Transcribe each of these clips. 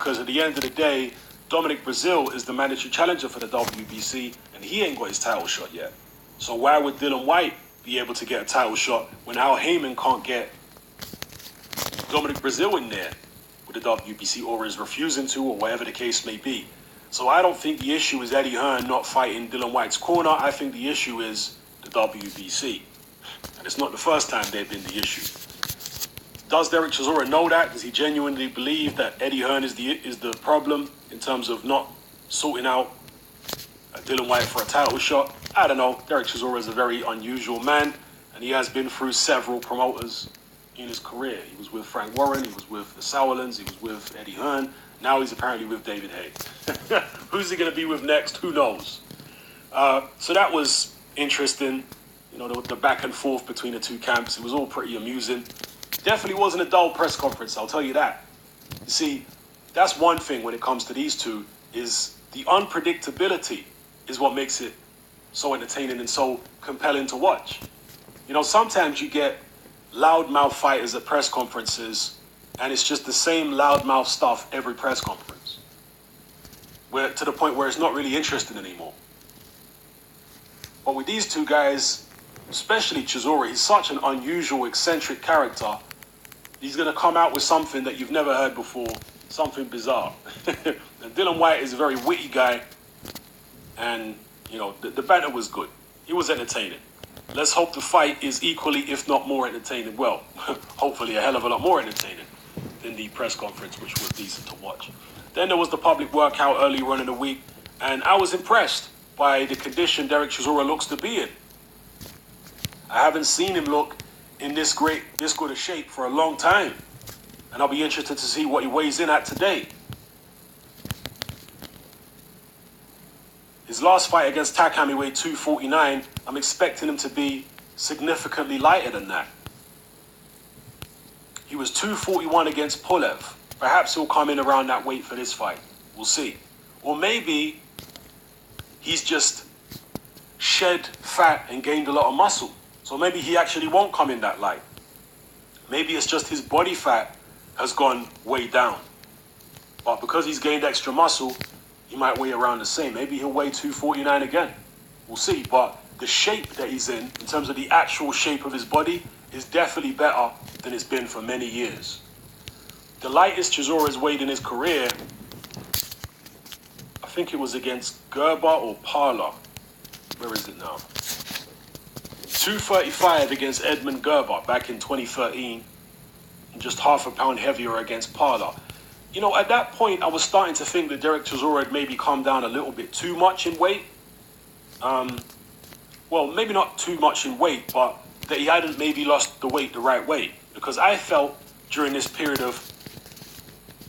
Because at the end of the day, Dominic Brazil is the mandatory challenger for the WBC, and he ain't got his title shot yet. So why would Dylan White be able to get a title shot when Al Heyman can't get Dominic Brazil in there with the WBC, or is refusing to, or whatever the case may be? So I don't think the issue is Eddie Hearn not fighting Dylan White's corner. I think the issue is the WBC. And it's not the first time they've been the issue. Does Derek Chisora know that? Does he genuinely believe that Eddie Hearn is the problem in terms of not sorting out Dylan White for a title shot? I don't know. Derek Chisora is a very unusual man, and he has been through several promoters in his career. He was with Frank Warren, he was with the Sauerlands, he was with Eddie Hearn. Now he's apparently with David Haye. Who's he going to be with next? Who knows? So that was interesting. You know, the back and forth between the two camps. It was all pretty amusing. Definitely wasn't a dull press conference, I'll tell you that. You see, that's one thing when it comes to these two, is the unpredictability is what makes it so entertaining and so compelling to watch. You know, sometimes you get loudmouth fighters at press conferences, and it's just the same loudmouth stuff every press conference, where to the point where it's not really interesting anymore. But with these two guys, especially Chisora, he's such an unusual, eccentric character. He's going to come out with something that you've never heard before, something bizarre. And Dylan White is a very witty guy, and, you know, the banter was good. It was entertaining. Let's hope the fight is equally, if not more entertaining. Well, hopefully a hell of a lot more entertaining than the press conference, which was decent to watch. Then there was the public workout earlier on in the week, and I was impressed by the condition Derek Chisora looks to be in. I haven't seen him look in this good a shape for a long time, and I'll be interested to see what he weighs in at today. His last fight against Takam, he weighed 249. I'm expecting him to be significantly lighter than that. He was 241 against Pulev. Perhaps he'll come in around that weight for this fight. We'll see. Or maybe he's just shed fat and gained a lot of muscle. So maybe he actually won't come in that light. Maybe it's just his body fat has gone way down. But because he's gained extra muscle, he might weigh around the same. Maybe he'll weigh 249 again. We'll see. But the shape that he's in terms of the actual shape of his body, is definitely better than it's been for many years. The lightest Chisora's weighed in his career, I think it was against Gerber or Parler. Where is it now? 235 against Edmund Gerber back in 2013, and just half a pound heavier against Parler. You know, at that point, I was starting to think that Derek Chisora had maybe come down a little bit too much in weight. Well, maybe not too much in weight, but that he hadn't maybe lost the weight the right way. Because I felt during this period of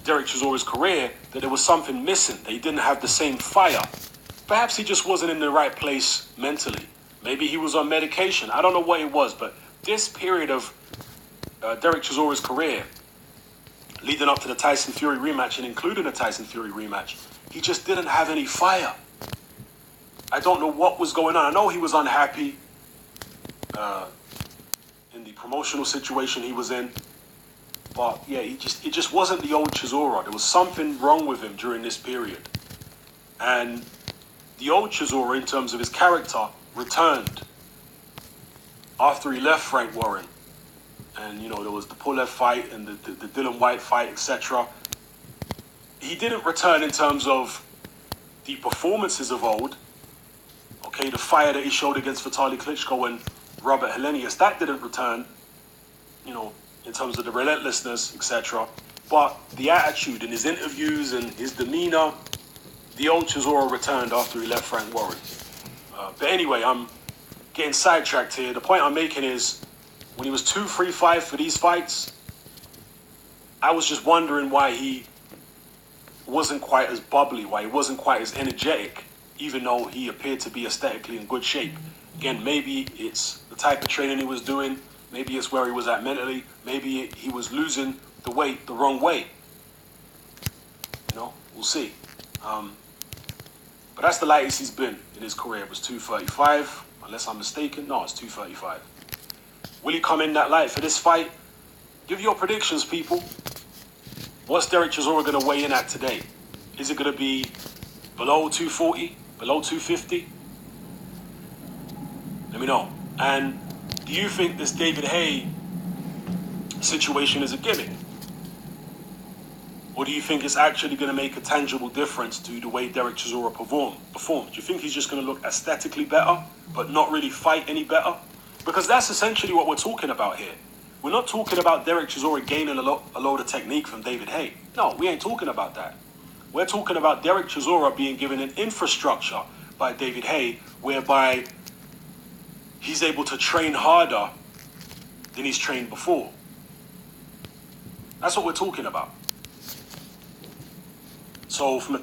Derek Chisora's career that there was something missing, that he didn't have the same fire. Perhaps he just wasn't in the right place mentally. Maybe he was on medication. I don't know what it was, but this period of Derek Chisora's career, leading up to the Tyson Fury rematch and including the Tyson Fury rematch, he just didn't have any fire. I don't know what was going on. I know he was unhappy in the promotional situation he was in, but yeah, it just wasn't the old Chisora. There was something wrong with him during this period, and the old Chisora, in terms of his character, returned after he left Frank Warren. And, you know, there was the Pulev fight and the Dylan White fight, etc. He didn't return in terms of the performances of old. Okay, the fire that he showed against Vitaly Klitschko and Robert Helenius, that didn't return, you know, in terms of the relentlessness, etc. But the attitude in his interviews and his demeanor, the old Chisora returned after he left Frank Warren. But anyway, I'm getting sidetracked here. The point I'm making is, when he was 235 for these fights, I was just wondering why he wasn't quite as bubbly, why he wasn't quite as energetic, even though he appeared to be aesthetically in good shape. Again, maybe it's the type of training he was doing, maybe it's where he was at mentally, maybe he was losing the weight the wrong way. You know, we'll see. But that's the lightest he's been in his career. It was 235, unless I'm mistaken. No, it's 235. Will he come in that light for this fight? Give your predictions, people. What's Derek Chisora going to weigh in at today? Is it going to be below 240, below 250? Let me know. And do you think this David Haye situation is a gimmick? Or do you think it's actually going to make a tangible difference to the way Derek Chisora performs? Do you think he's just going to look aesthetically better, but not really fight any better? Because that's essentially what we're talking about here. We're not talking about Derek Chisora gaining a load of technique from David Haye. No, we ain't talking about that. We're talking about Derek Chisora being given an infrastructure by David Haye, whereby he's able to train harder than he's trained before. That's what we're talking about. So from a